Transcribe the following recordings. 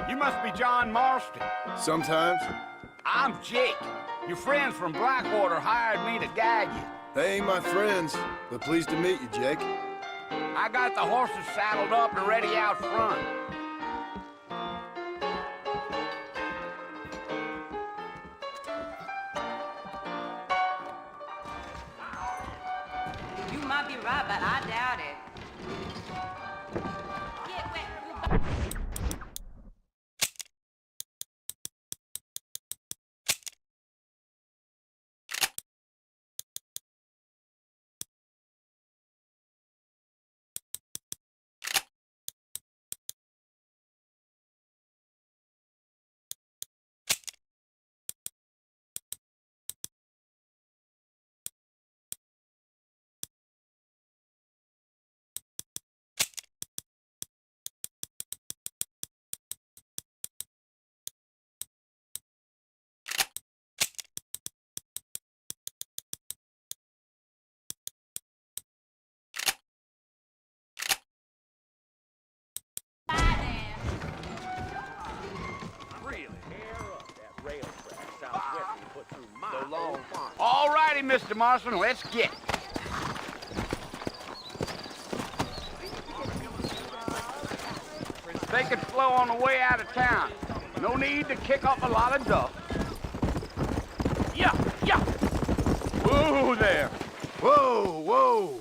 You must be John Marston. Sometimes. I'm Jake. Your friends from Blackwater hired me to guide you. They ain't my friends, but pleased to meet you, Jake. I got the horses saddled up and ready out front. You might be right, but I doubt it. All righty, Mr. Marston, let's get. Take it slow on the way out of town. No need to kick up a lot of dust. Yeah, yeah. Whoa there. Whoa, whoa.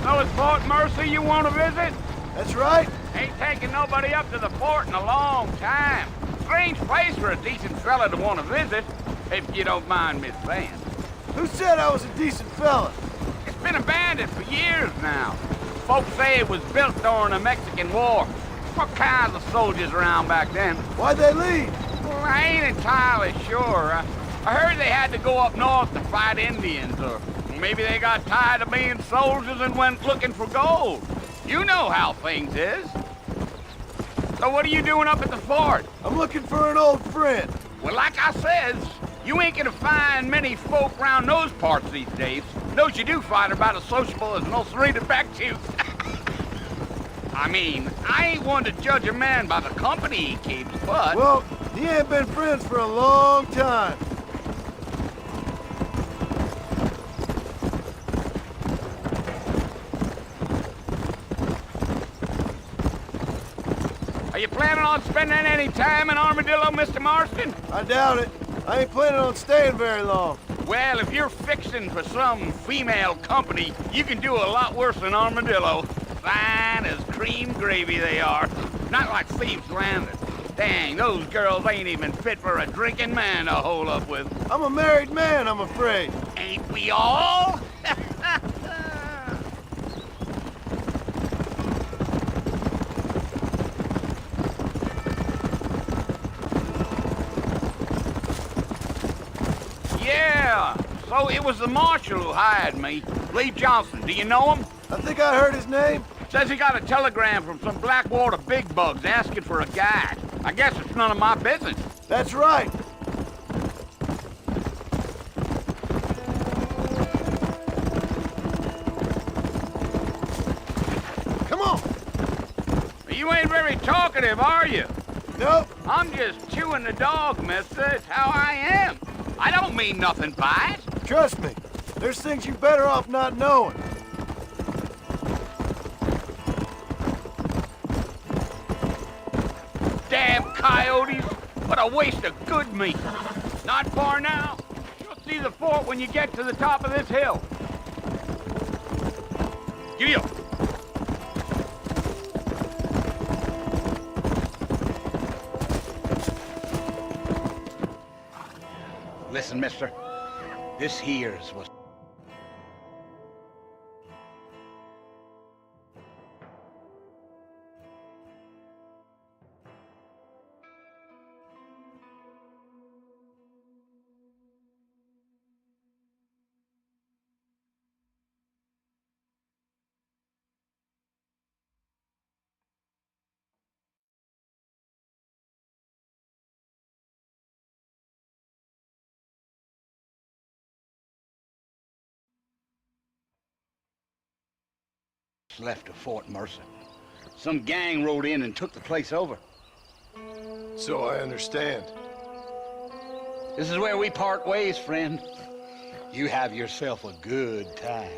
So it's Fort Mercy you want to visit? That's right. Ain't taking nobody up to the fort in a long time. Strange place for a decent fella to want to visit, if you don't mind me saying. Who said I was a decent fella? It's been abandoned for years now. Folks say it was built during the Mexican War. What kinds of soldiers around back then? Why'd they leave? Well, I ain't entirely sure. I heard they had to go up north to fight Indians, or maybe they got tired of being soldiers and went looking for gold. You know how things is. So what are you doing up at the fort? I'm looking for an old friend. Well, like I says, you ain't gonna find many folk around those parts these days. Those you do find are about as sociable as an ulcerated back tooth. I mean, I ain't one to judge a man by the company he keeps, but... Well, he ain't been friends for a long time. Are you planning on spending any time in Armadillo, Mr. Marston? I doubt it. I ain't planning on staying very long. Well, if you're fixing for some female company, you can do a lot worse than Armadillo. Fine as cream gravy they are. Not like Thieves Landing. Dang, those girls ain't even fit for a drinking man to hole up with. I'm a married man, I'm afraid. Ain't we all? So it was the marshal who hired me, Lee Johnson. Do you know him? I think I heard his name. Says he got a telegram from some Blackwater big bugs asking for a guide. I guess it's none of my business. That's right. Come on. You ain't very talkative, are you? Nope. I'm just chewing the dog, mister. It's how I am. I don't mean nothing by it. Trust me. There's things you better off not knowing. Damn coyotes! What a waste of good meat. Not far now. You'll see the fort when you get to the top of this hill. Giddy-up. Listen, mister. This here's was... left of Fort Mercer. Some gang rode in and took the place over. So I understand. This is where we part ways, friend. You have yourself a good time.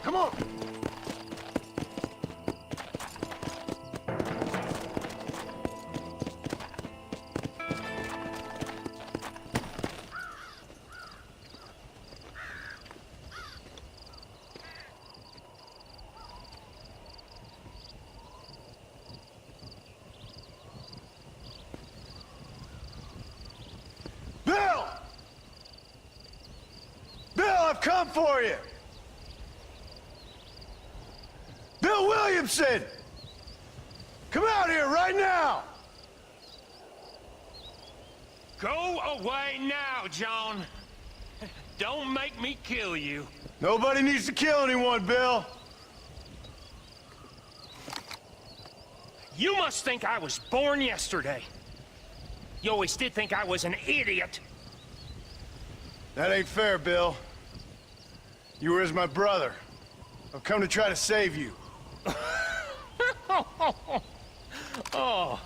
Come on. Bill! Bill, I've come for you! Bill Williamson! Come out here right now! Go away now, John. Don't make me kill you. Nobody needs to kill anyone, Bill. You must think I was born yesterday. You always did think I was an idiot. That ain't fair, Bill. You were as my brother. I've come to try to save you. Oh.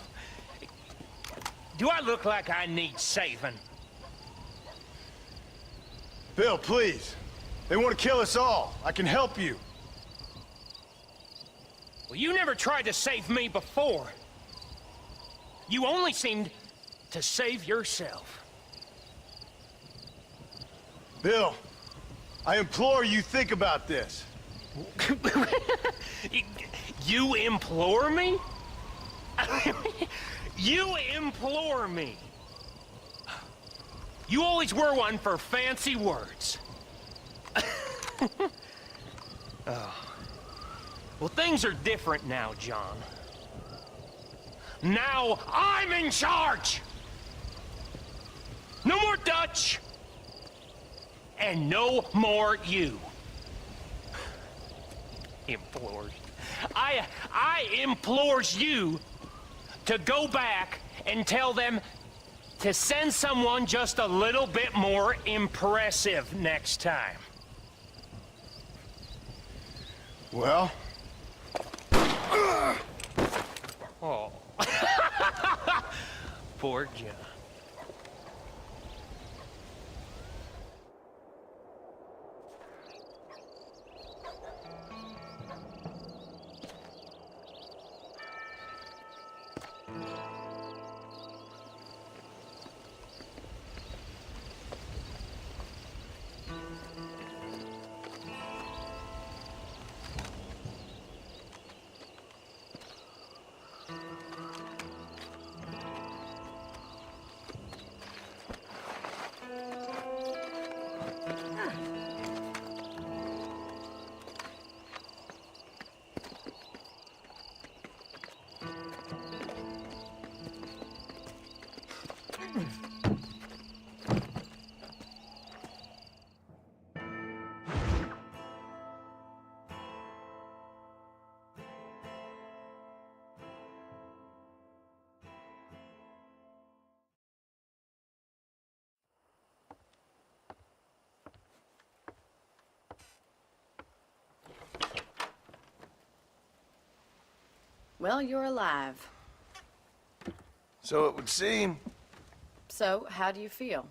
Do I look like I need saving? Bill, please. They want to kill us all. I can help you. Well, you never tried to save me before. You only seemed to save yourself. Bill, I implore you think about this. You implore me? You implore me. You always were one for fancy words. Oh. Well, things are different now, John. Now I'm in charge! No more Dutch! And no more you. Implores. I implores you to go back and tell them to send someone just a little bit more impressive next time. Well? Oh. Poor John. Well, you're alive. So it would seem. So, how do you feel?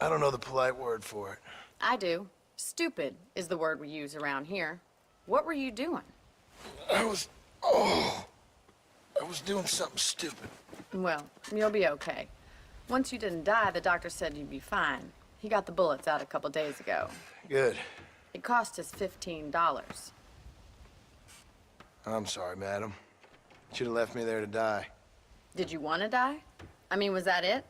I don't know the polite word for it. I do. Stupid is the word we use around here. What were you doing? I was doing something stupid. Well, you'll be okay. Once you didn't die, the doctor said you'd be fine. He got the bullets out a couple days ago. Good. It cost us $15. I'm sorry, madam. Should have left me there to die. Did you want to die? I mean, was that it?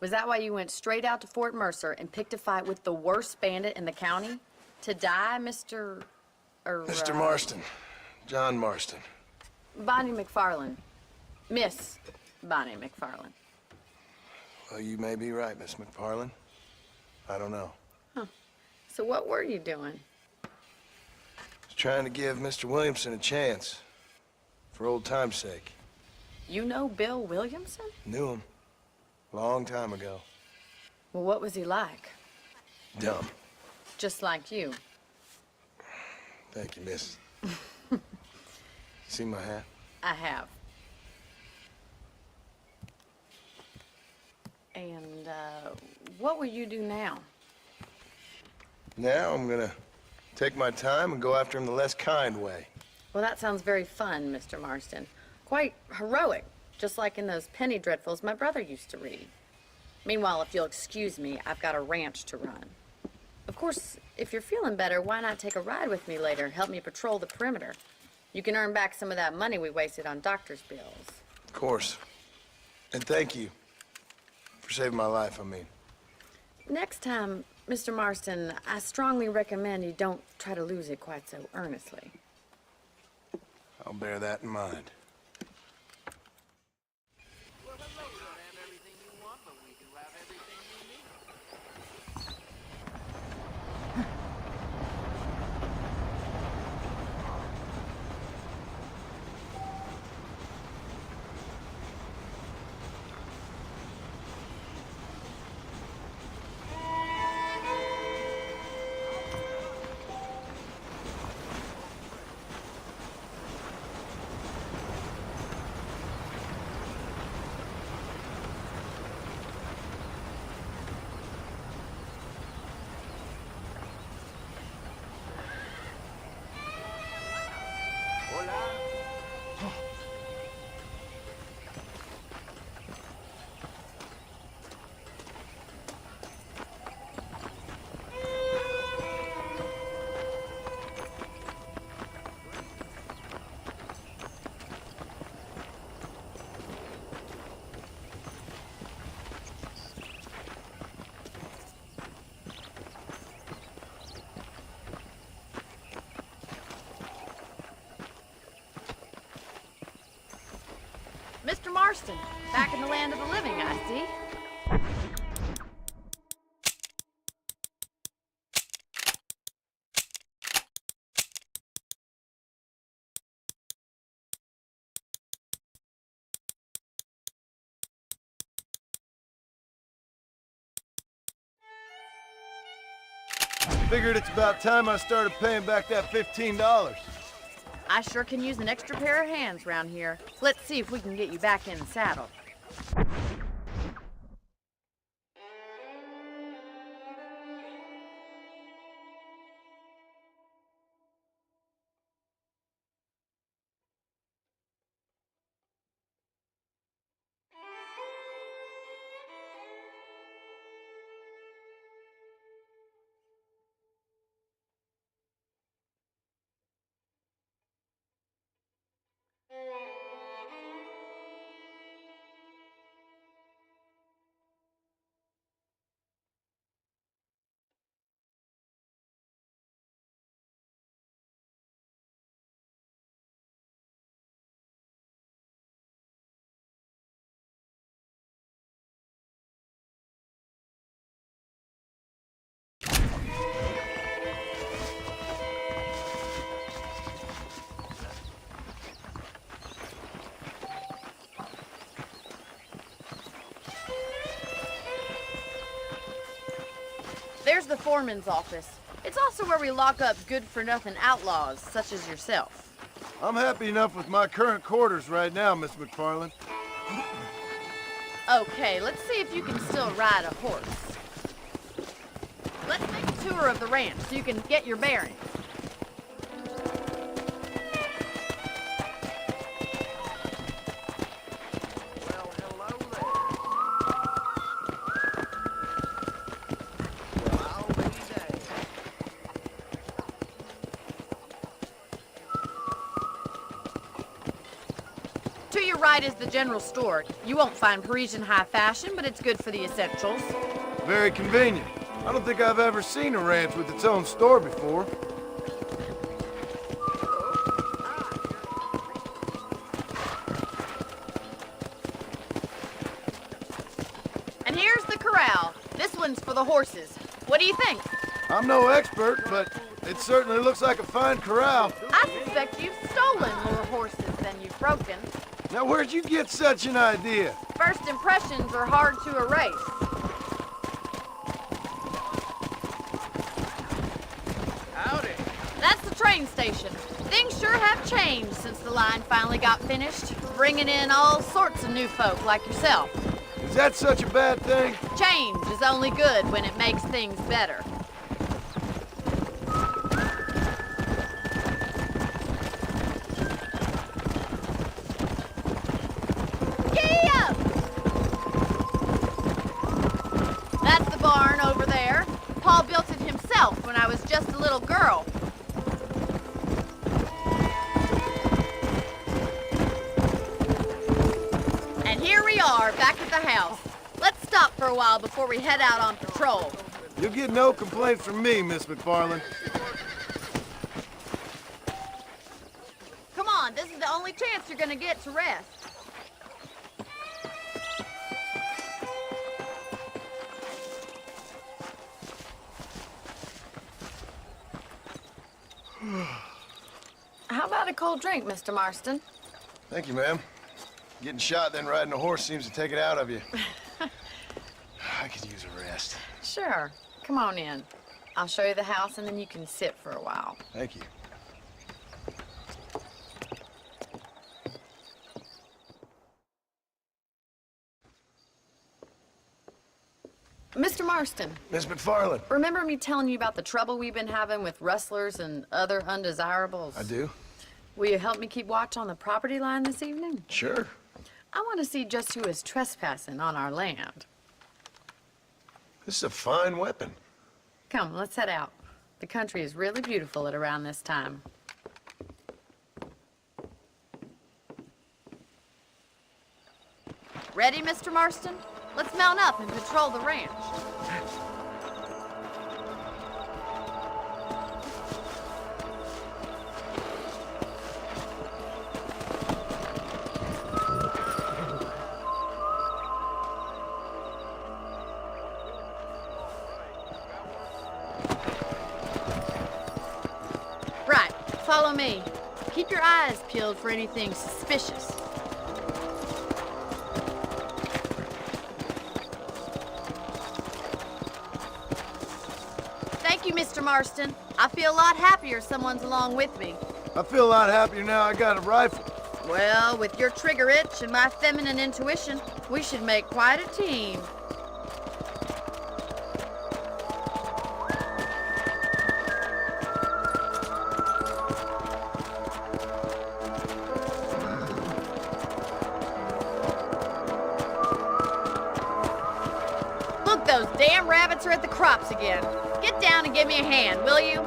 Was that why you went straight out to Fort Mercer and picked a fight with the worst bandit in the county? To die, Mr. Mr. Marston. John Marston. Bonnie McFarland. Miss Bonnie McFarland. Well, you may be right, Miss McFarland. I don't know. So what were you doing? I was trying to give Mr. Williamson a chance. For old time's sake. You know Bill Williamson? Knew him. Long time ago. Well, what was he like? Dumb. Just like you. Thank you, miss. See my hat? I have. And, what will you do now? Now I'm gonna take my time and go after him the less kind way. Well, that sounds very fun, Mr. Marston. Quite heroic, just like in those penny dreadfuls my brother used to read. Meanwhile, if you'll excuse me, I've got a ranch to run. Of course, if you're feeling better, why not take a ride with me later? Help me patrol the perimeter. You can earn back some of that money we wasted on doctor's bills. Of course. And thank you for saving my life, I mean. Next time, Mr. Marston, I strongly recommend you don't try to lose it quite so earnestly. I'll bear that in mind. Mr. Marston, back in the land of the living, I see. Figured it's about time I started paying back that $15. I sure can use an extra pair of hands round here. Let's see if we can get you back in the saddle. There's the foreman's office. It's also where we lock up good-for-nothing outlaws, such as yourself. I'm happy enough with my current quarters right now, Miss McFarland. Okay, let's see if you can still ride a horse. Let's make a tour of the ranch so you can get your bearings. Well, hello there. Well, I'll be damned. To your right is the general store. You won't find Parisian high fashion, but it's good for the essentials. Very convenient. I don't think I've ever seen a ranch with its own store before. And here's the corral. This one's for the horses. What do you think? I'm no expert, but it certainly looks like a fine corral. I suspect you've stolen more horses than you've broken. Now, where'd you get such an idea? First impressions are hard to erase. Howdy. That's the train station. Things sure have changed since the line finally got finished, bringing in all sorts of new folk like yourself. Is that such a bad thing? Change is only good when it makes things better. Giddy up! That's the barn over there. Paul built it himself when I was just a little girl. And here we are, back at the house. Let's stop for a while before we head out on patrol. You'll get no complaints from me, Miss McFarland. Come on, this is the only chance you're gonna get to rest. How about a cold drink, Mr. Marston? Thank you, ma'am. Getting shot, then riding a horse seems to take it out of you. I could use a rest. Sure. Come on in. I'll show you the house and then you can sit for a while. Thank you. Mr. Marston, Miss McFarland. remember me telling you about the trouble we've been having with rustlers and other undesirables? I do. Will you help me keep watch on the property line this evening? Sure. I want to see just who is trespassing on our land. This is a fine weapon. Come, let's head out. The country is really beautiful at around this time. Ready, Mr. Marston? Let's mount up and patrol the ranch. Right, follow me. Keep your eyes peeled for anything suspicious. Thank you, Mr. Marston. I feel a lot happier someone's along with me. I feel a lot happier now I got a rifle. Well, with your trigger itch and my feminine intuition, we should make quite a team. Look, those damn rabbits are at the crops again. Get down and give me a hand, will you?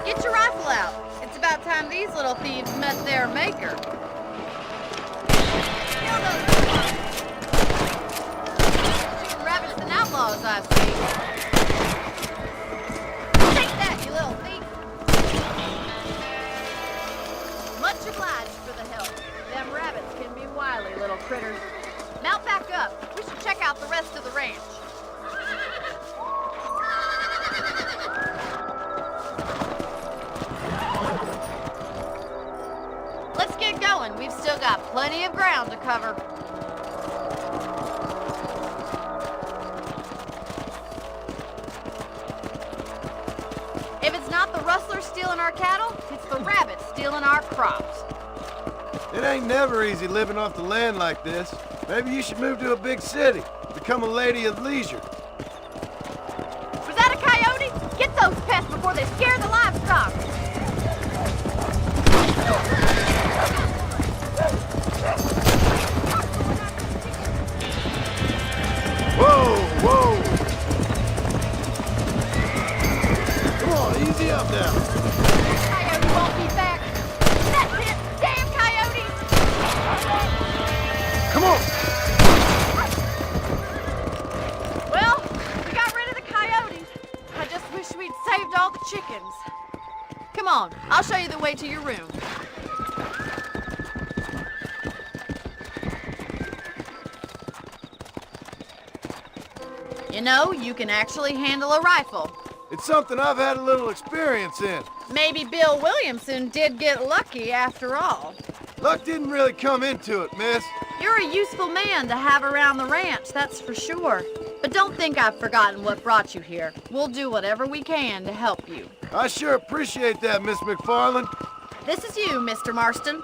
Get your rifle out. It's about time these little thieves met their maker. Kill those shooting rabbits than outlaws, I see. Take that, you little thief. Much obliged for the help. Them rabbits can be wily little critters. Mount back up. We should check out the rest of the ranch. Let's get going. We've still got plenty of ground to cover. If it's not the rustlers stealing our cattle, it's the rabbits stealing our crops. It ain't never easy living off the land like this. Maybe you should move to a big city. Become a lady of leisure. Was that a coyote? Get those pests before they scare the livestock. Whoa, whoa! Come on, easy up now. Coyote won't be back. That's it! Damn coyotes! Come on! Well, we got rid of the coyotes. I just wish we'd saved all the chickens. Come on, I'll show you the way to your room. You know, you can actually handle a rifle. It's something I've had a little experience in. Maybe Bill Williamson did get lucky after all. Luck didn't really come into it, miss. You're a useful man to have around the ranch, that's for sure. But don't think I've forgotten what brought you here. We'll do whatever we can to help you. I sure appreciate that, Miss McFarland. This is you, Mr. Marston.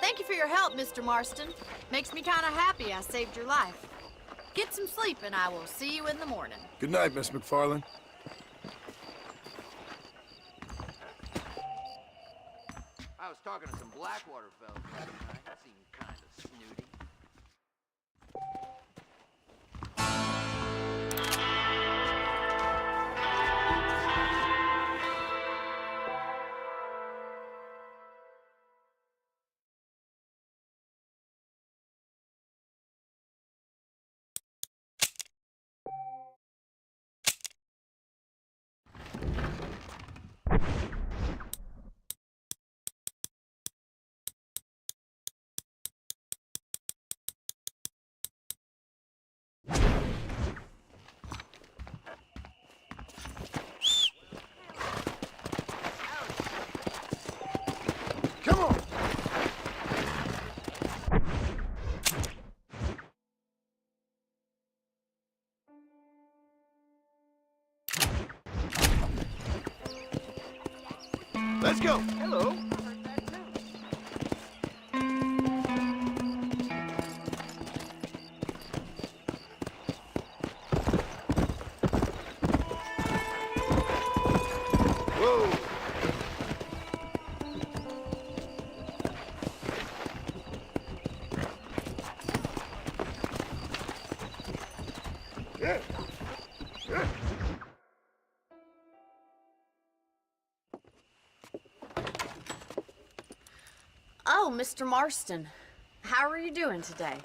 Thank you for your help, Mr. Marston. Makes me kind of happy I saved your life. Get some sleep and I will see you in the morning. Good night, Miss McFarland. I was talking to some Blackwater fellas last night. That seemed kind of snooty. Come on! Let's go! Hello. Whoa! Oh, Mr. Marston. How are you doing today?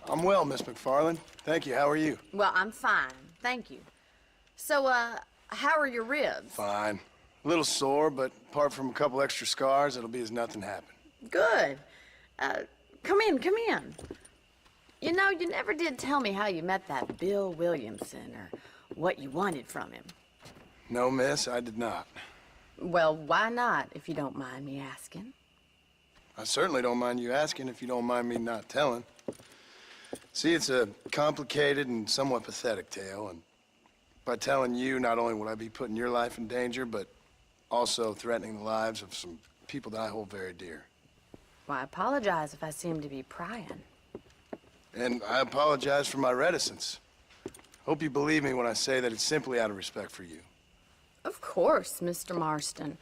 I'm well, Miss McFarland. Thank you. How are you? Well, I'm fine. Thank you. So, how are your ribs? Fine. A little sore, but apart from a couple extra scars, it'll be as nothing happened. Good. Come in, come in. You know, you never did tell me how you met that Bill Williamson or what you wanted from him. No, miss, I did not. Well, why not, if you don't mind me asking? I certainly don't mind you asking if you don't mind me not telling. See, it's a complicated and somewhat pathetic tale, and by telling you, not only would I be putting your life in danger, but also threatening the lives of some people that I hold very dear. Well, I apologize if I seem to be prying. And I apologize for my reticence. Hope you believe me when I say that it's simply out of respect for you. Of course, Mr. Marston.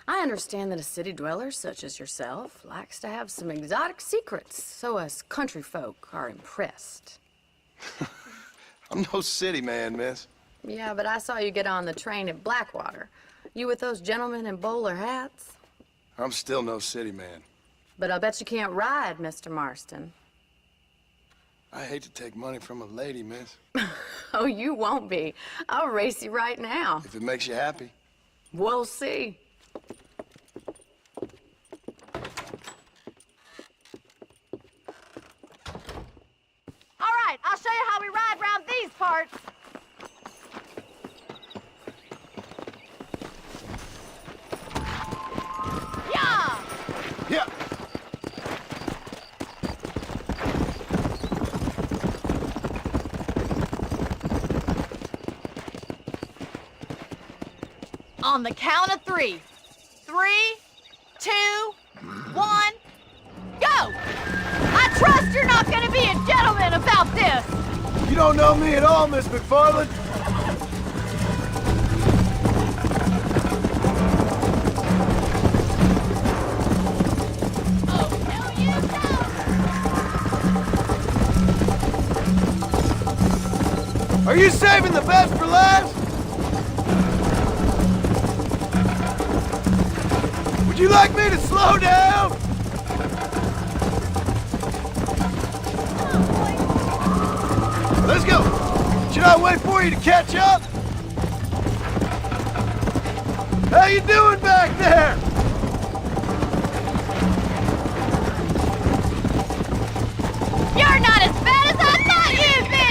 I understand that a city dweller such as yourself likes to have some exotic secrets, so us country folk are impressed. I'm no city man, miss. Yeah, but I saw you get on the train at Blackwater. You with those gentlemen in bowler hats? I'm still no city man. But I'll bet you can't ride, Mr. Marston. I hate to take money from a lady, miss. Oh, you won't be. I'll race you right now. If it makes you happy. We'll see. All right, I'll show you how we ride round these parts. Yeah! Yeah. On the count of 3. 3, 2, 1, go! I trust you're not gonna be a gentleman about this! You don't know me at all, Miss McFarland. Oh, hell you don't! Are you saving the best for last? Would you like me to slow down? Let's go. Should I wait for you to catch up? How you doing back there? You're not as bad as I thought you'd be!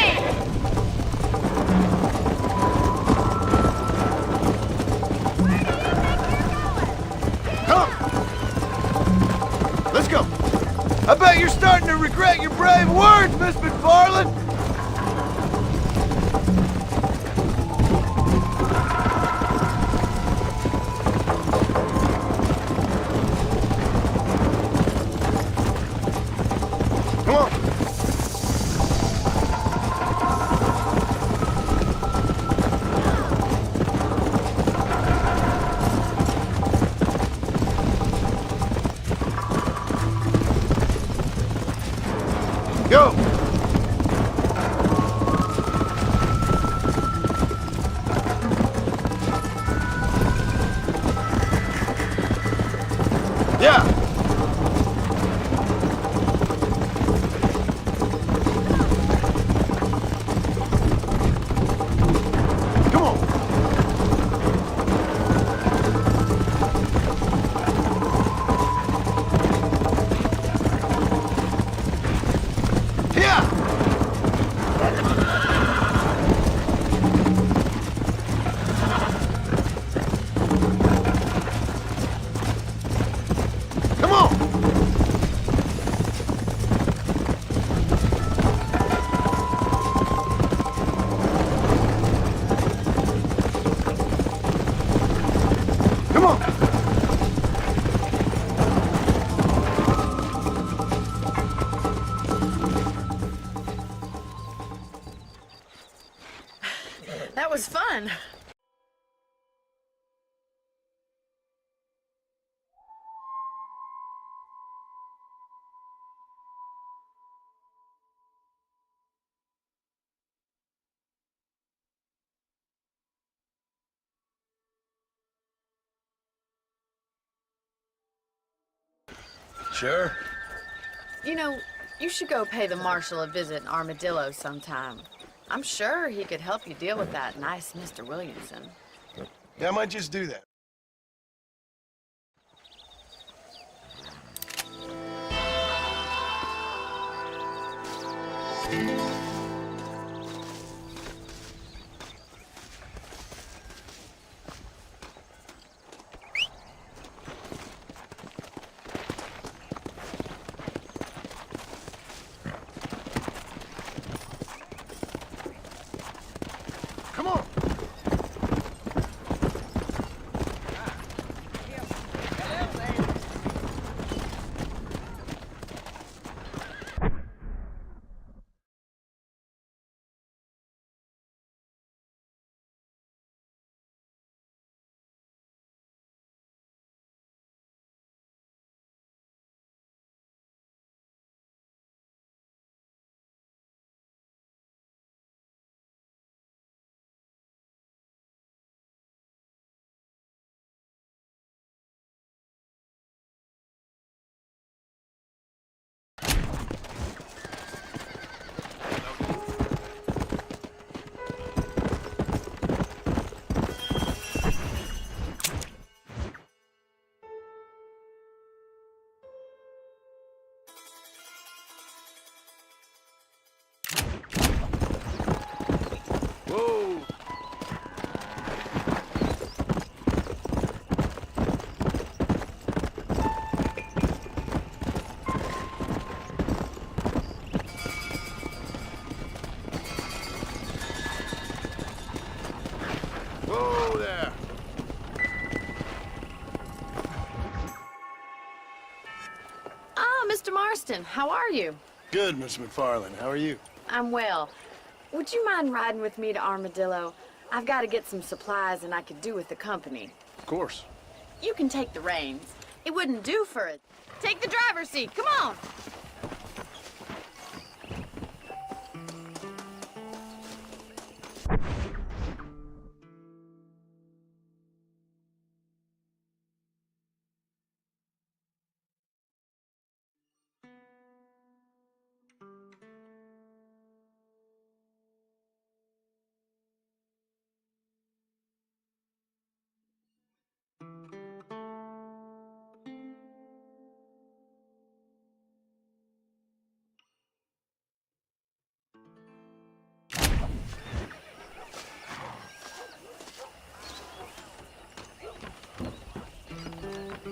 Where do you think you're going? Come. Let's go. I bet you're starting to regret your brave words, Miss McFarland. Come on. Go! Yeah! Come on! Yeah! Come on! Come on! That was fun. Sure. You know, you should go pay the marshal a visit in Armadillo sometime. I'm sure he could help you deal with that nice Mr. Williamson. Yeah, I might just do that. Come on! Whoa! Whoa there! Marston, how are you? Good, Miss McFarland. How are you? I'm well. Would you mind riding with me to Armadillo? I've got to get some supplies and I could do with the company. Of course. You can take the reins. It wouldn't do for it. Take the driver's seat. Come on.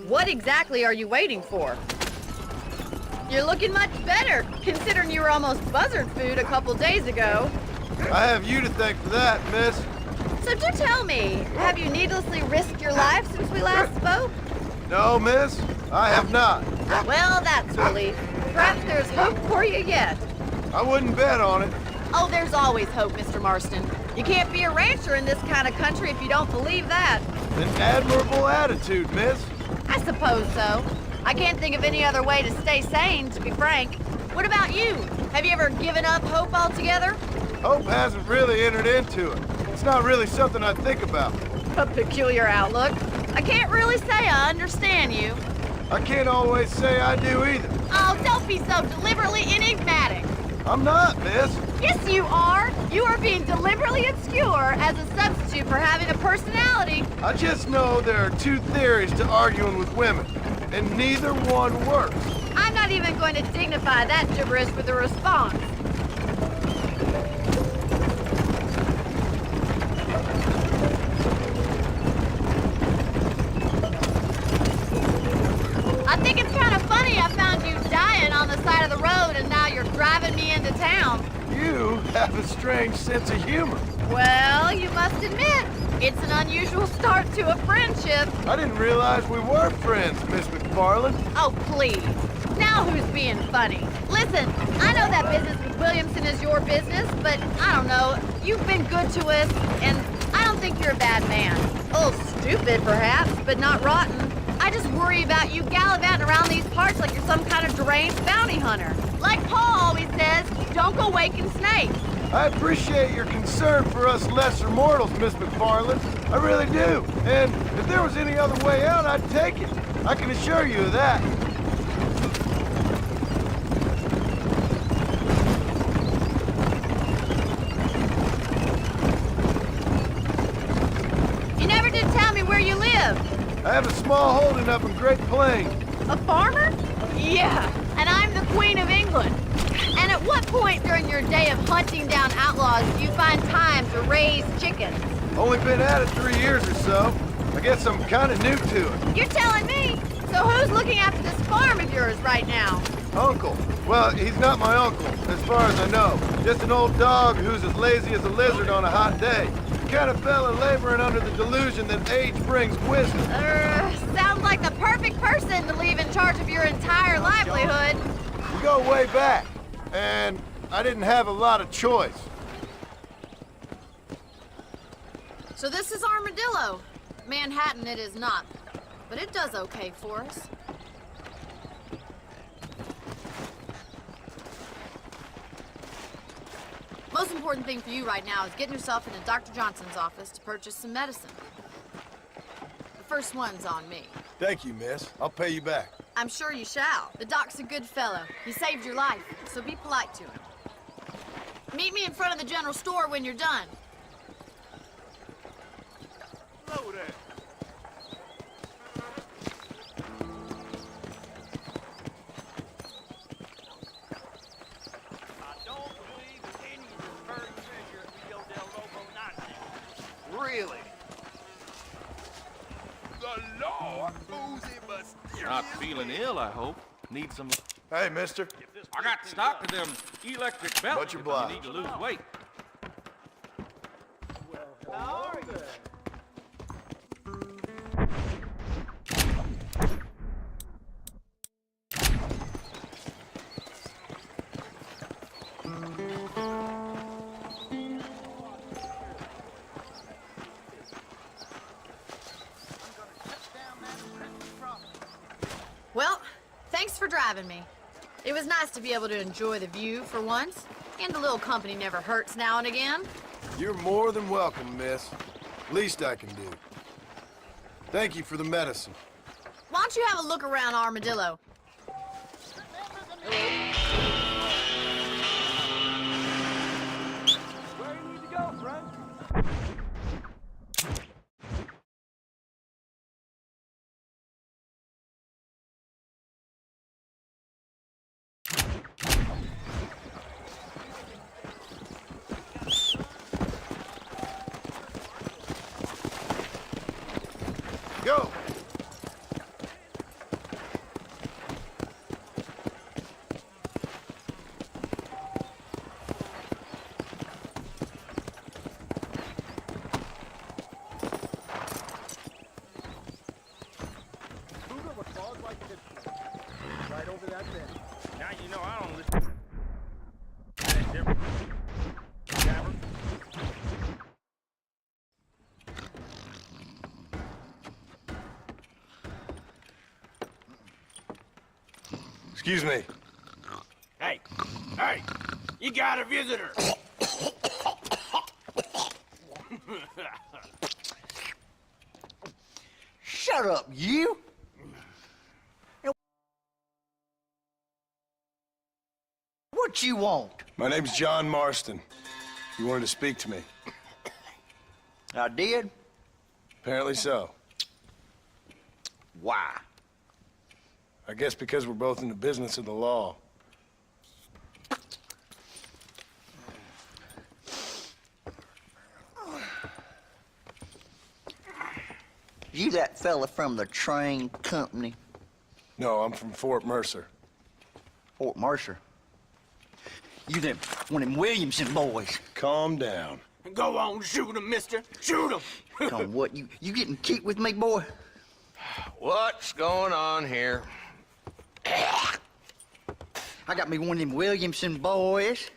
What exactly are you waiting for? You're looking much better, considering you were almost buzzard food a couple days ago. I have you to thank for that, miss. So do tell me, have you needlessly risked your life since we last spoke? No, miss, I have not. Well, that's a relief. Perhaps there's hope for you yet. I wouldn't bet on it. Oh, there's always hope, Mr. Marston. You can't be a rancher in this kind of country if you don't believe that. An admirable attitude, miss. I suppose so. I can't think of any other way to stay sane, to be frank. What about you? Have you ever given up hope altogether? Hope hasn't really entered into it. It's not really something I think about. A peculiar outlook. I can't really say I understand you. I can't always say I do either. Oh, don't be so deliberately enigmatic. I'm not, miss. Yes, you are. You are being deliberately obscure as a substitute for having a personality. I just know there are two theories to arguing with women, and neither one works. I'm not even going to dignify that gibberish with a response. I think it's kind of funny I found you dying on the side of the road and now you're driving me into town. You have a strange sense of humor. Well, you must admit, it's an unusual start to a friendship. I didn't realize we were friends, Miss McFarland. Oh, please. Now who's being funny? Listen, I know that business with Williamson is your business, but I don't know. You've been good to us, and I don't think you're a bad man. A little stupid, perhaps, but not rotten. I just worry about you gallivanting around these parts like you're some kind of deranged bounty hunter. Like Paul always says, don't go waking snakes. I appreciate your concern for us lesser mortals, Miss McFarland. I really do. And if there was any other way out, I'd take it. I can assure you of that. You never did tell me where you live. I have a small holding up in Great Plains. A farmer? Yeah, and I'm the Queen of England. And at what point during your day of hunting down outlaws do you find time to raise chickens? Only been at it 3 years or so. I guess I'm kind of new to it. You're telling me? So who's looking after this farm of yours right now? Uncle. Well, he's not my uncle, as far as I know. Just an old dog who's as lazy as a lizard on a hot day. The kind of fella laboring under the delusion that age brings wisdom. Sounds like the perfect person to leave in charge of your entire livelihood. We go way back, and I didn't have a lot of choice. So this is Armadillo. Manhattan it is not, but it does okay for us. Most important thing for you right now is getting yourself into Dr. Johnson's office to purchase some medicine. The first one's on me. Thank you, miss. I'll pay you back. I'm sure you shall. The doc's a good fellow. He saved your life, so be polite to him. Meet me in front of the general store when you're done. Hello there. I don't believe that any of this buried treasure at Rio del Lobo Nazi. Really? The Lord, Boozy Mysterious. Not feeling ill, I hope. Need some... Hey, mister. I got stock of them electric belts Much if obliged. you need to lose weight. driving me. It was nice to be able to enjoy the view for once, and a little company never hurts now and again. You're more than welcome, miss. Least I can do. Thank you for the medicine. Why don't you have a look around Armadillo? Where you need to go, friend? Go! Now you know I don't listen. That's different. Cavern. Excuse me. Hey, hey, you got a visitor. Shut up, you! What you want? My name's John Marston. You wanted to speak to me. I did? Apparently so. Why? I guess because we're both in the business of the law. You that fella from the train company? No, I'm from Fort Mercer. Fort Mercer? You them, one of them Williamson boys. Calm down. Go on, shoot him, mister. Shoot him. Come on, what, you getting kicked with me, boy? What's going on here? I got me one of them Williamson boys.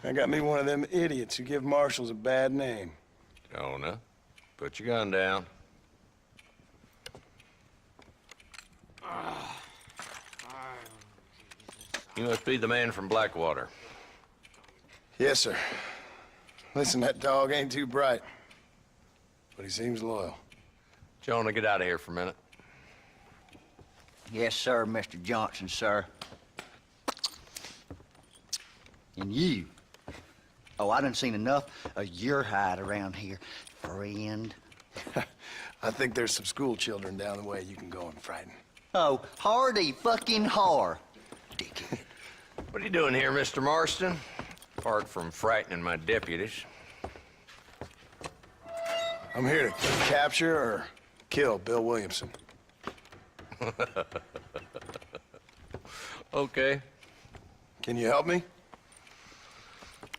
I got me one of them idiots who give marshals a bad name. Jonah, put your gun down. You must be the man from Blackwater. Yes, sir. Listen, that dog ain't too bright, but he seems loyal. Jonah, get out of here for a minute. Yes, sir, Mr. Johnson, sir. And you. Oh, I done seen enough of your hide around here, friend. I think there's some school children down the way you can go and frighten. Oh, hardy fucking har. Dickhead. What are you doing here, Mr. Marston? Apart from frightening my deputies. I'm here to capture or kill Bill Williamson. Okay. Can you help me?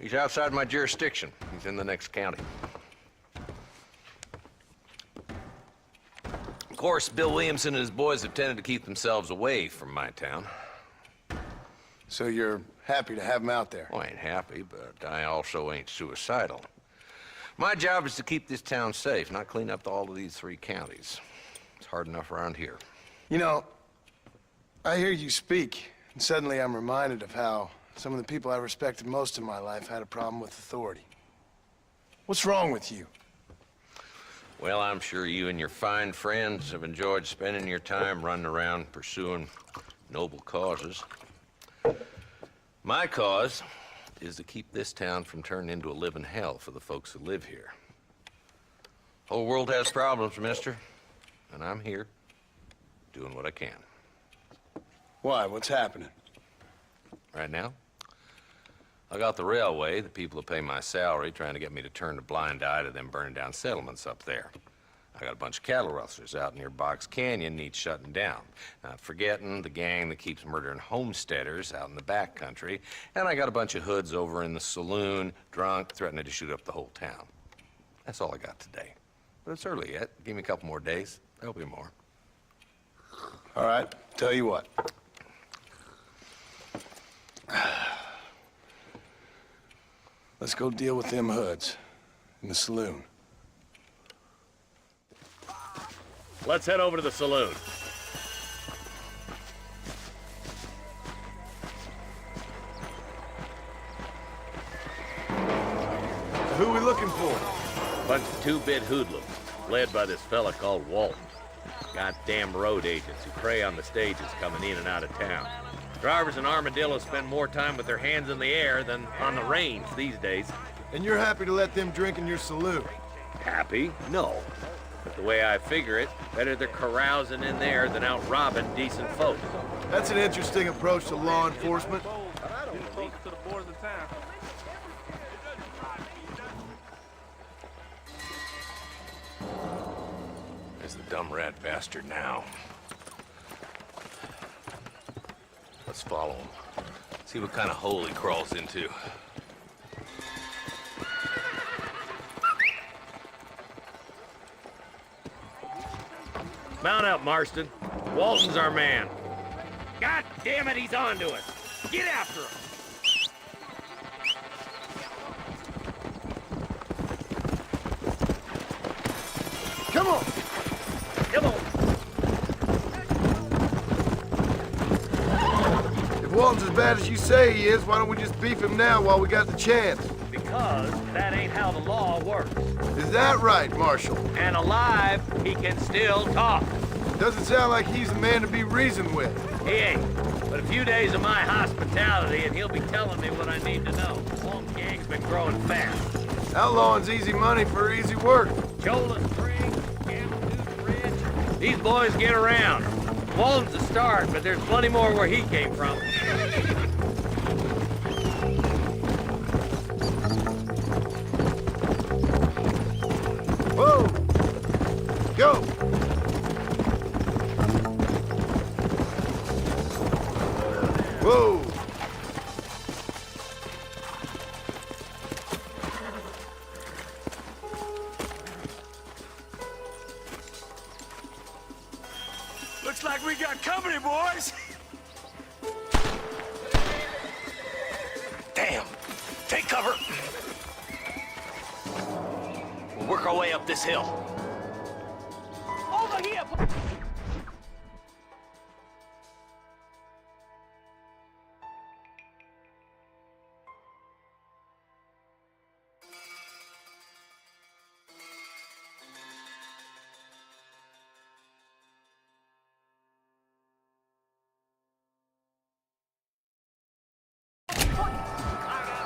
He's outside my jurisdiction. He's in the next county. Of course, Bill Williamson and his boys have tended to keep themselves away from my town. So you're happy to have him out there? Well, I ain't happy, but I also ain't suicidal. My job is to keep this town safe, not clean up all of these 3 counties. It's hard enough around here. You know, I hear you speak, and suddenly I'm reminded of how some of the people I respected most in my life had a problem with authority. What's wrong with you? Well, I'm sure you and your fine friends have enjoyed spending your time running around pursuing noble causes. My cause is to keep this town from turning into a living hell for the folks who live here. Whole world has problems, mister, and I'm here doing what I can. Why? What's happening? Right now, I got the railway, the people who pay my salary, trying to get me to turn a blind eye to them burning down settlements up there. I got a bunch of cattle rustlers out near Box Canyon needs shutting down. Not forgetting the gang that keeps murdering homesteaders out in the back country. And I got a bunch of hoods over in the saloon, drunk, threatening to shoot up the whole town. That's all I got today. But it's early yet. Give me a couple more days. There'll be more. All right, tell you what. Let's go deal with them hoods in the saloon. Let's head over to the saloon. Bunch of two-bit hoodlums, led by this fella called Walton. Goddamn road agents who prey on the stages coming in and out of town. Drivers in Armadillo spend more time with their hands in the air than on the range these days. And you're happy to let them drink in your saloon? Happy? No. But the way I figure it, better they're carousing in there than out robbing decent folks. That's an interesting approach to law enforcement. There's the dumb rat bastard now. Let's follow him. See what kind of hole he crawls into. Mount up, Marston. Walton's our man. God damn it, he's on to us. Get after him. Come on! Come on. If Walton's as bad as you say he is, why don't we just beef him now while we got the chance? Because that ain't how the law works. Is that right, Marshal? And alive, he can still talk. Doesn't sound like he's a man to be reasoned with. He ain't. But a few days of my hospitality and he'll be telling me what I need to know. Long gang's been growing fast. Outlawing's easy money for easy work. Chola Springs, Gamble Ridge. These boys get around. Walton's a start, but there's plenty more where he came from. Whoa! Go! Whoa! Looks like we got company, boys. Damn! Take cover! We'll work our way up this hill. Over here.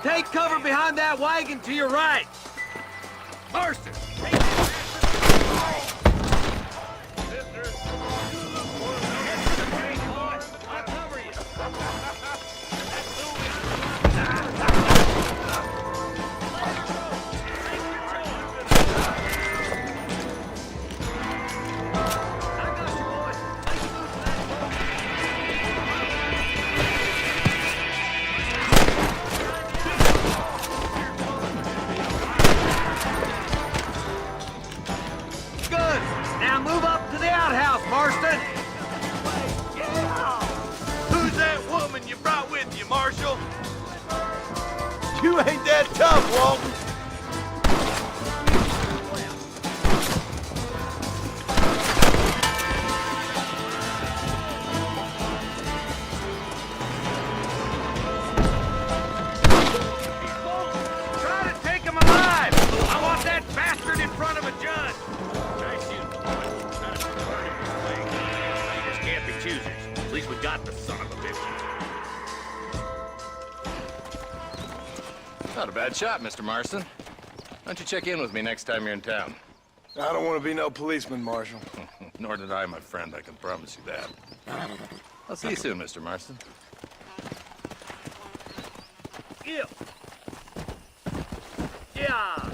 Take cover behind that wagon to your right. Marston! I'll cover you. Good. Now move up to the outhouse, Marston. Who's that woman you brought with you, Marshal? You ain't that tough, Walton. Try to take him alive. I want that bastard in front of a judge. Nice shooting, boys. None of us burning this thing. Beggars can't be choosers. At least we got the son of a bitch. Not a bad shot, Mr. Marston. Why don't you check in with me next time you're in town? I don't want to be no policeman, Marshal. Nor did I, my friend. I can promise you that. I'll see you soon, Mr. Marston. Yeah. Yeah.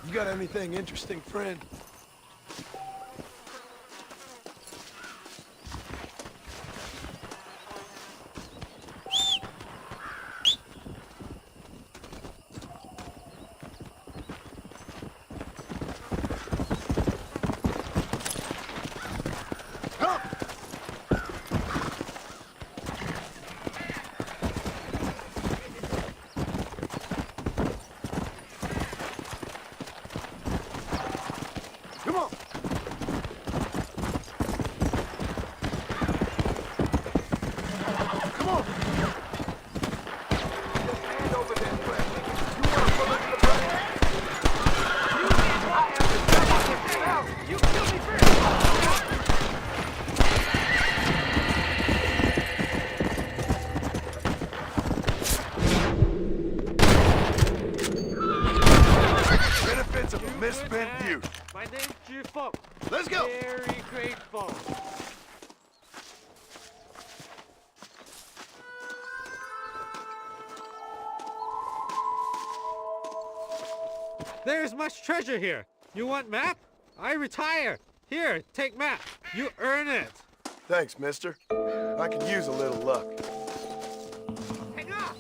You got anything interesting, friend? of a misspent youth. My name's G-Funk. Let's go! Very grateful. There's much treasure here. You want map? I retire. Here, take map. You earn it. Thanks, mister. I could use a little luck. Hang on.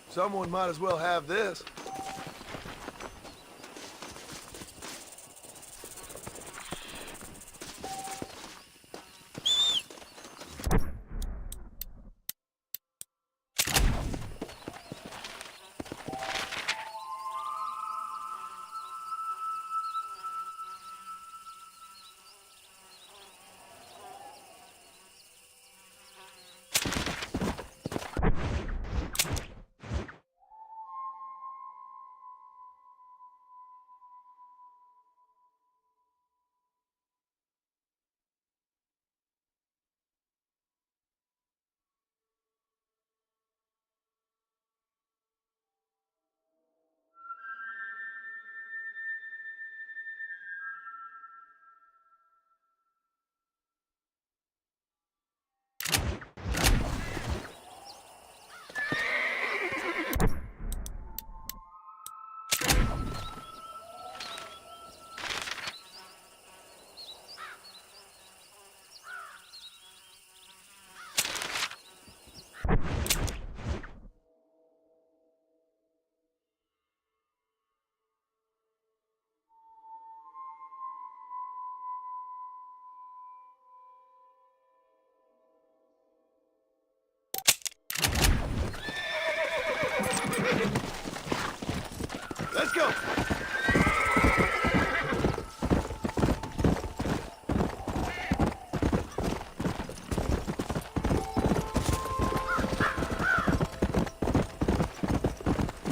Someone might as well have this. Let's go!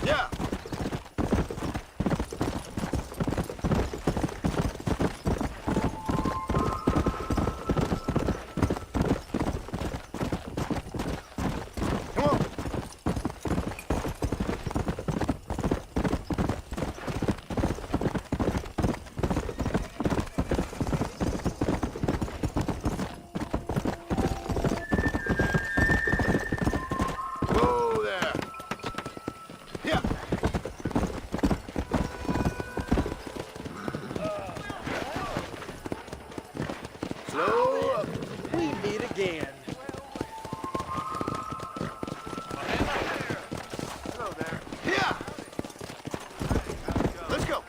Yeah! Come on! Whoa there! Yeah! Slow up! We meet again. Hello there. Yeah! Let's go!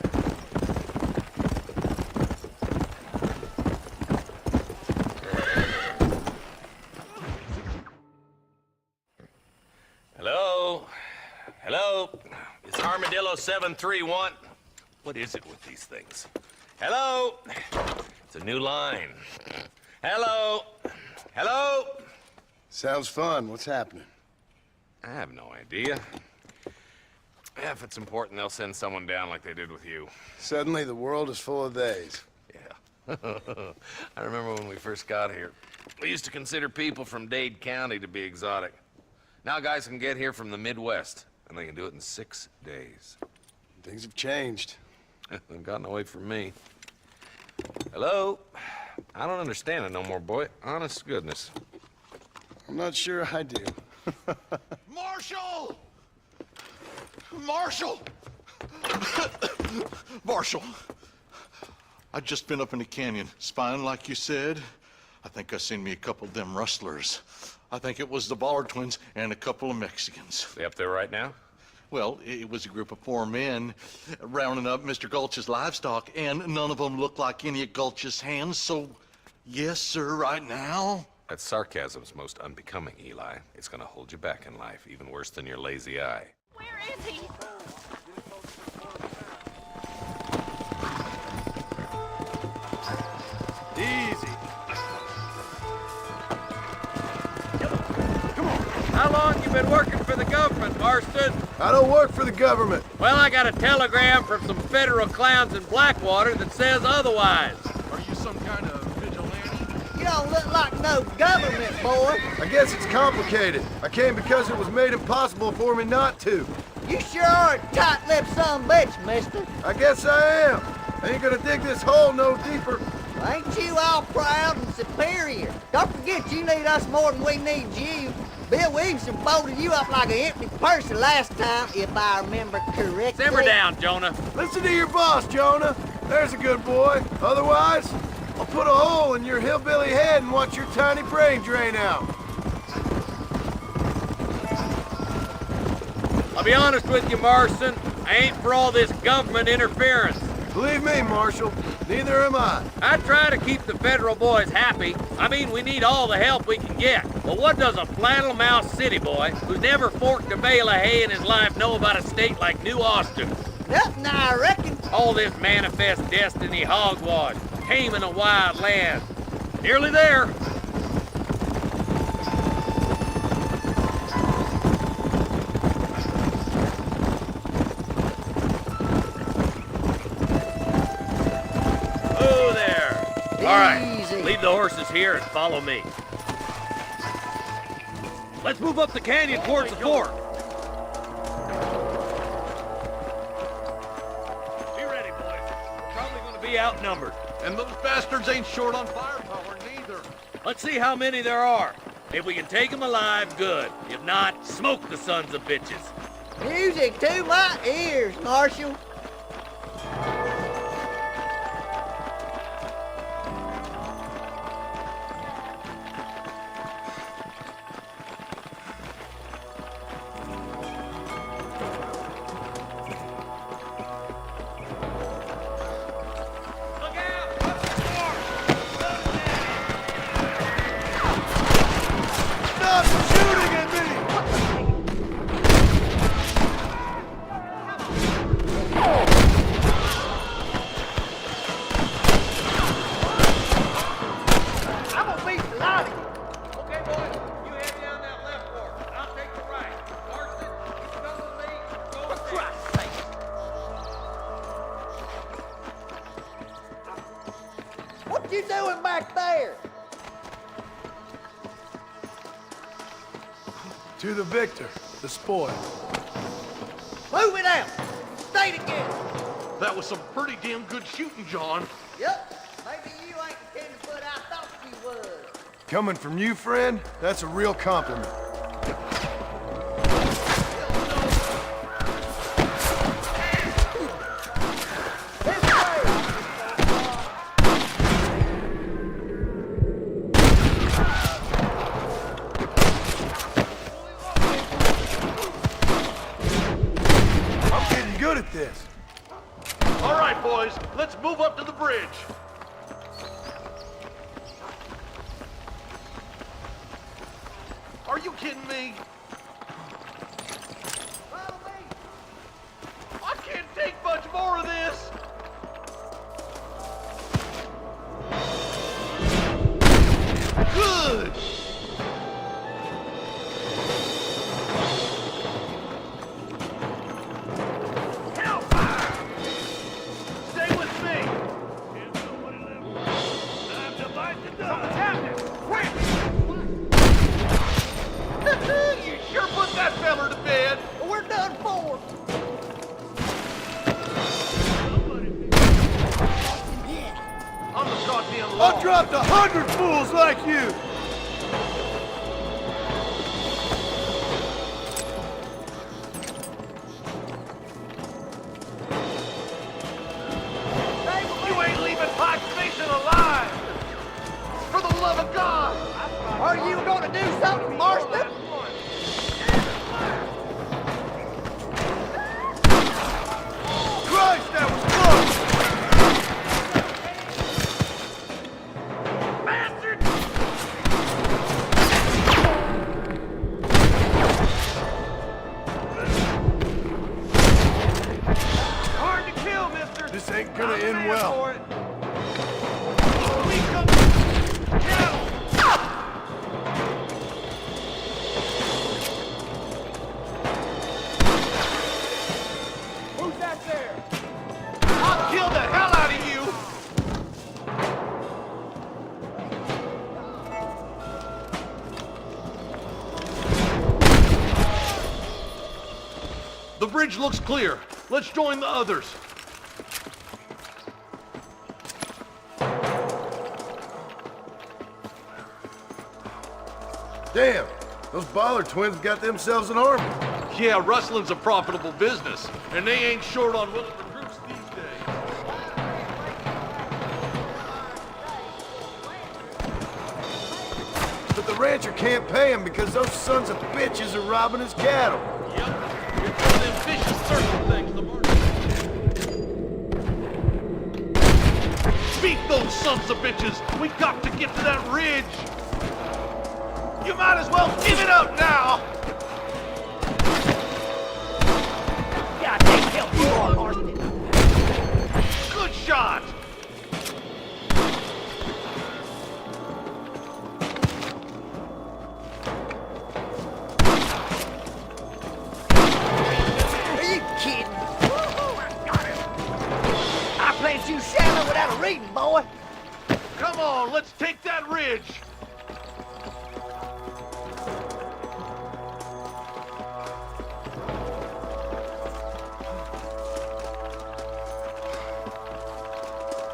Hello? Hello? It's Armadillo 731. What is it with these things? Hello? It's a new line. Hello? Hello? Sounds fun. What's happening? I have no idea. Yeah, if it's important, they'll send someone down like they did with you. Suddenly, the world is full of theys. Yeah. I remember when we first got here. We used to consider people from Dade County to be exotic. Now guys can get here from the Midwest, and they can do it in 6 days. Things have changed. They've gotten away from me. Hello? I don't understand it no more, boy. Honest to goodness. I'm not sure I do. Marshal! Marshal! Marshal! I just been up in the canyon, spying like you said. I think I seen me a couple of them rustlers. I think it was the Ballard twins and a couple of Mexicans. They up there right now? Well, it was a group of 4 men rounding up Mr. Gulch's livestock, and none of them looked like any of Gulch's hands, so yes, sir, right now. That sarcasm's most unbecoming, Eli. It's gonna hold you back in life, even worse than your lazy eye. Where is he? Easy. How long you been working for the government, Marston? I don't work for the government. Well, I got a telegram from some federal clowns in Blackwater that says otherwise. Are you some kind of vigilante? don't look like no government, boy. I guess it's complicated. I came because it was made impossible for me not to. You sure are a tight-lipped son of a bitch, mister. I guess I am. I ain't gonna dig this hole no deeper. Well, ain't you all proud and superior? Don't forget you need us more than we need you. Bill Williamson folded you up like an empty person last time, if I remember correctly. Simmer down, Jonah. Listen to your boss, Jonah. There's a good boy. Otherwise, I'll put a hole in your hillbilly head and watch your tiny brain drain out. I'll be honest with you, Marston. I ain't for all this government interference. Believe me, Marshal, neither am I. I try to keep the federal boys happy. I mean, we need all the help we can get. But what does a flannel-mouthed city boy who's never forked a bale of hay in his life know about a state like New Austin? Nothing, I reckon. All this manifest destiny hogwash, taming a wild land. Nearly there. Oh, there. All right, Easy. leave the horses here and follow me. Let's move up the canyon towards the fort. Be ready, boys. We're probably going to be outnumbered. And those bastards ain't short on firepower, neither. Let's see how many there are. If we can take them alive, good. If not, smoke the sons of bitches. Music to my ears, Marshal. Look out! Up the fort! Stop shooting at me! I'm gonna be delighted. Okay, boys, you head down that left fork, and I'll take the right. Marston, you come with me, go with me. Christ's sake. What you doing back there? To the victor, the spoil. Move it out. Stay together. That was some pretty damn good shooting, John. Yep. Maybe you ain't the tenderfoot I thought you was. Coming from you, friend, that's a real compliment. This way. I'm getting good at this. All right, boys, let's move up to the bridge. Are you kidding me? Follow me. I can't take much more of this. Good. Hellfire! Stay with me. Time to bite the dust. Something's happening. Quick! You sure put that feller to bed. We're done for. I'm the goddamn law. I dropped 100 fools like you! You ain't leaving Pike Station alive! For the love of God! Are you gonna do something, Marston? Christ, that was close! Bastard! Hard to kill, mister! This ain't gonna end well. bridge looks clear. Let's join the others. Damn, those Baller twins got themselves an army. Yeah, rustling's a profitable business, and they ain't short on willing recruits these days. But the rancher can't pay him because those sons of bitches are robbing his cattle. Yep, it's one of them vicious circle things the market. Beat those sons of bitches! We got to get to that ridge! You might as well give it up now! God, take help you on, Marston. Good shot! Are you kidding? I planted you shallow without a reading, boy. Come on, let's take that ridge!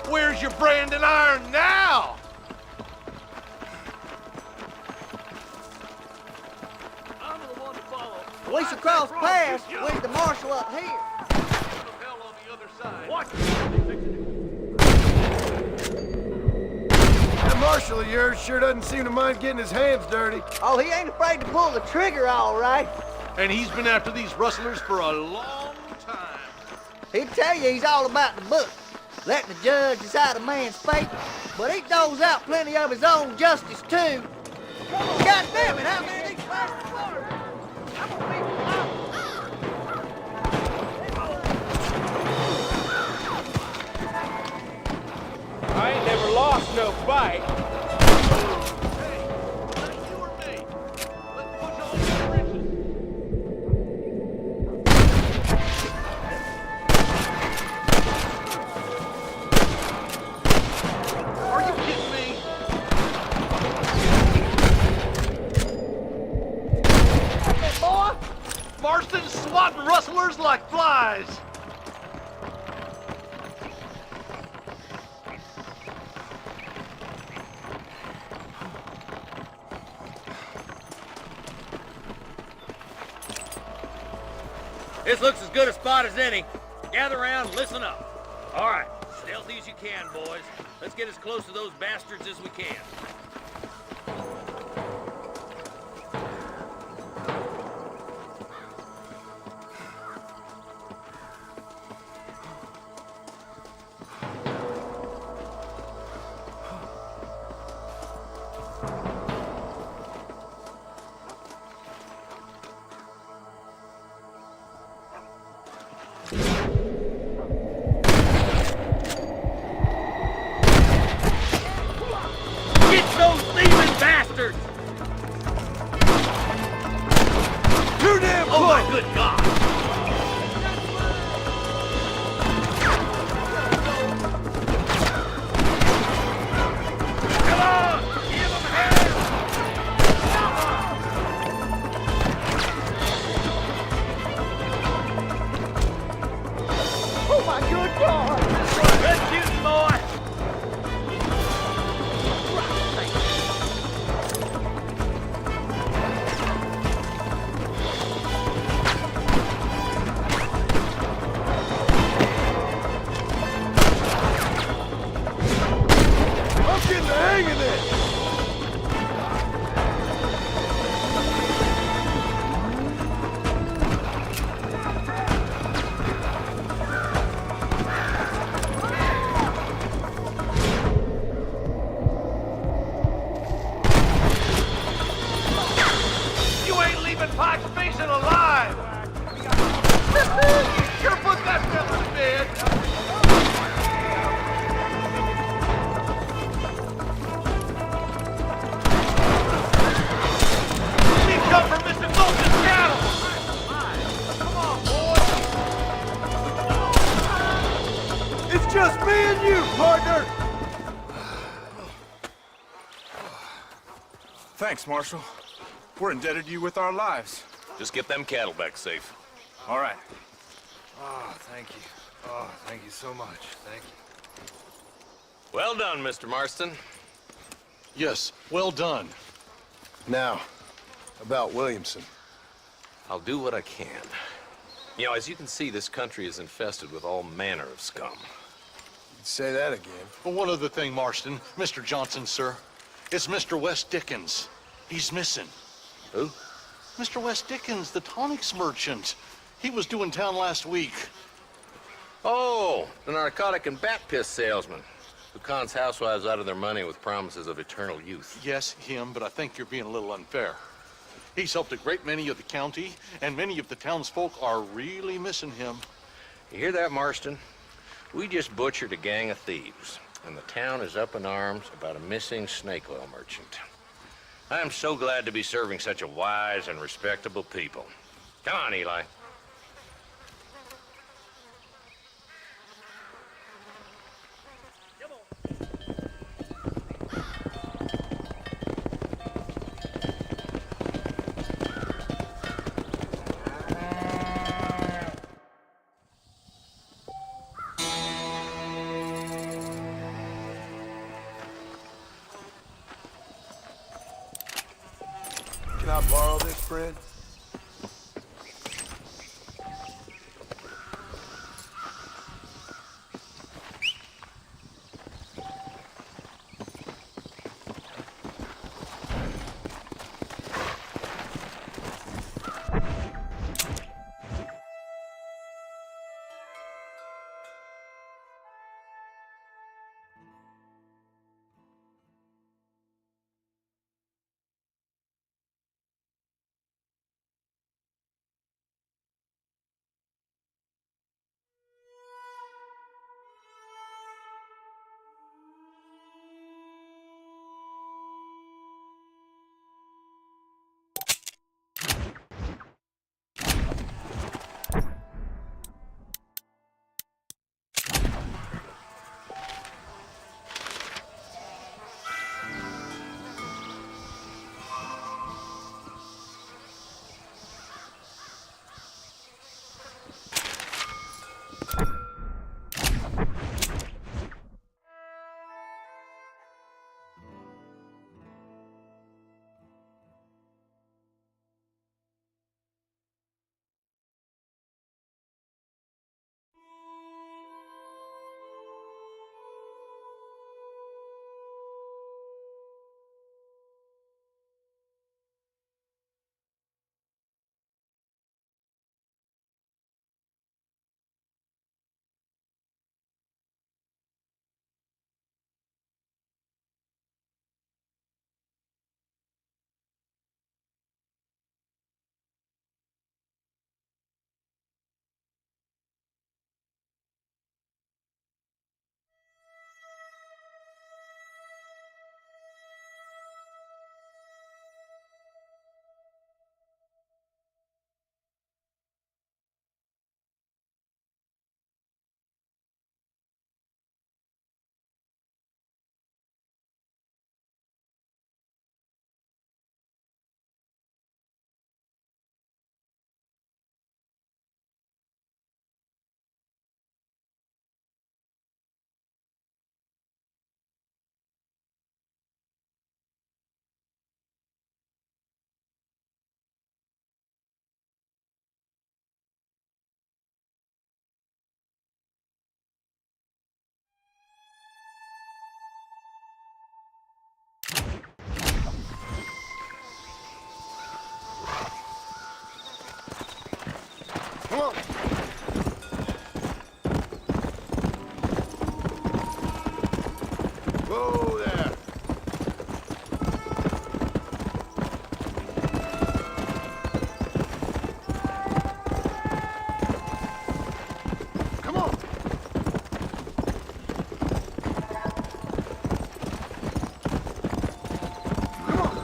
Where's your branding iron now? I'm the one to follow. We should cross paths with the marshal up here. Hell on the other side. Watch That marshal of yours sure doesn't seem to mind getting his hands dirty. Oh, he ain't afraid to pull the trigger, all right. And he's been after these rustlers for a long time. He'll tell you he's all about the book, letting the judge decide a man's fate, but he doles out plenty of his own justice, too. God damn it, how many of these bastards are there? I'm gonna beat them up. I ain't never lost no fight. Hey, let you or me. Let's push on to the bridges. Are you kidding me? Hey, boy, Marston's swatting rustlers like flies. This looks as good a spot as any. Gather around and listen up. All right, stealthy as you can, boys. Let's get as close to those bastards as we can. Get those thieving bastards! Too damn close! Oh my good God! Come on! Give them hell! oh my good God. Good shooting, boy! I'm getting the hang of this! You ain't leaving Pike's Basin alive! Sure put that fella to bed! We come from Mr. Fulton's cattle! Come on, boys! It's just me and you, partner! Thanks, Marshal. We're indebted to you with our lives. Just get them cattle back safe. All right. Oh, thank you. Oh, thank you so much. Thank you. Well done, Mr. Marston. Yes, well done. Now, about Williamson. I'll do what I can. You know, as you can see, this country is infested with all manner of scum. Say that again. But one other thing, Marston. Mr. Johnson, sir. It's Mr. West Dickens. He's missing. Who? Mr. West Dickens, the tonics merchant. He was due in town last week. Oh, the narcotic and bat piss salesman who cons housewives out of their money with promises of eternal youth. Yes, him, but I think you're being a little unfair. He's helped a great many of the county, and many of the townsfolk are really missing him. You hear that, Marston? We just butchered a gang of thieves, and the town is up in arms about a missing snake oil merchant. I am so glad to be serving such a wise and respectable people. Come on, Eli. Can I borrow this, Fred? Come on. Whoa there. Come on. Come on.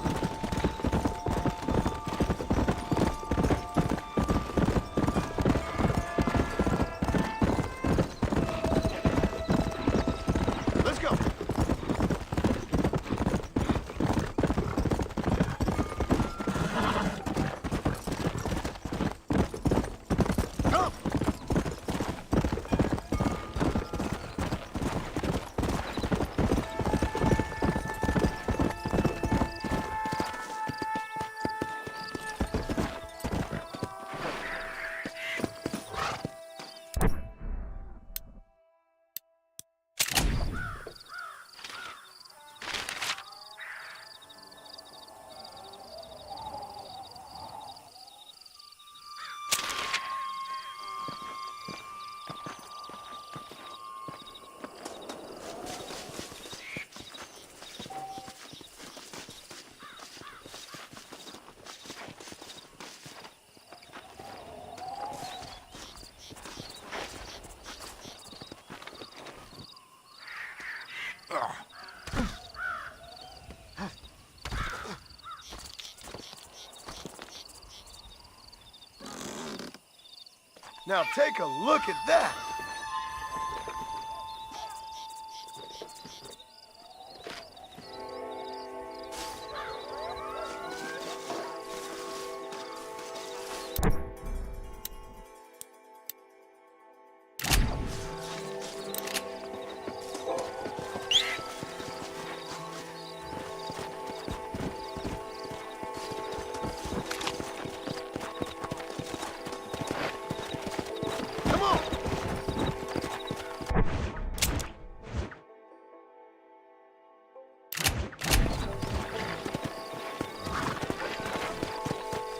Now take a look at that!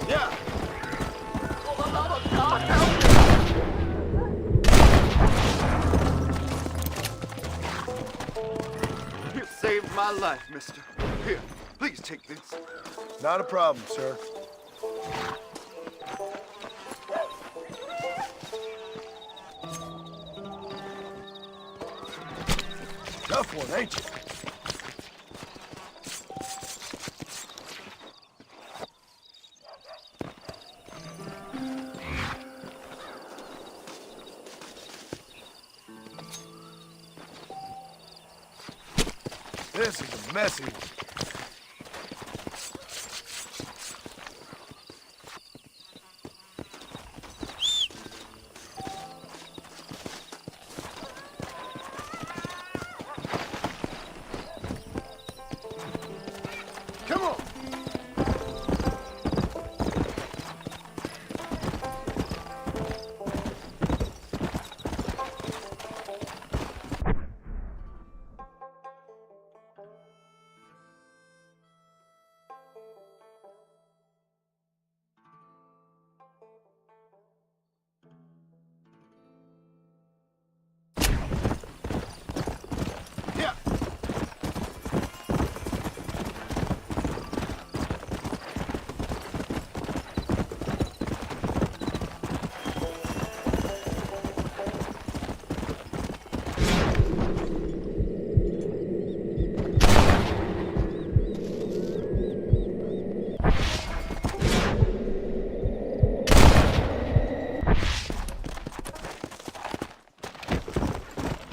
Yeah! For the love of God, help me! You saved my life, mister. Here, please take this. Not a problem, sir. Tough one, ain't you? This is a messy one. Come on! Yeah!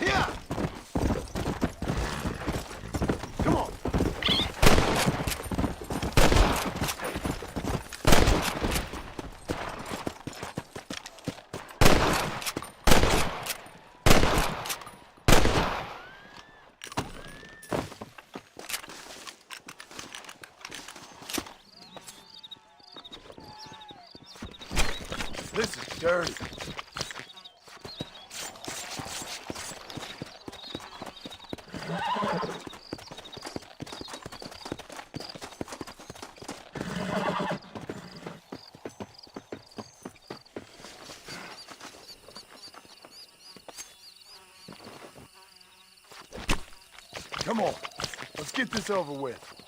Yeah! Come on! This is dirty. Come on, let's get this over with.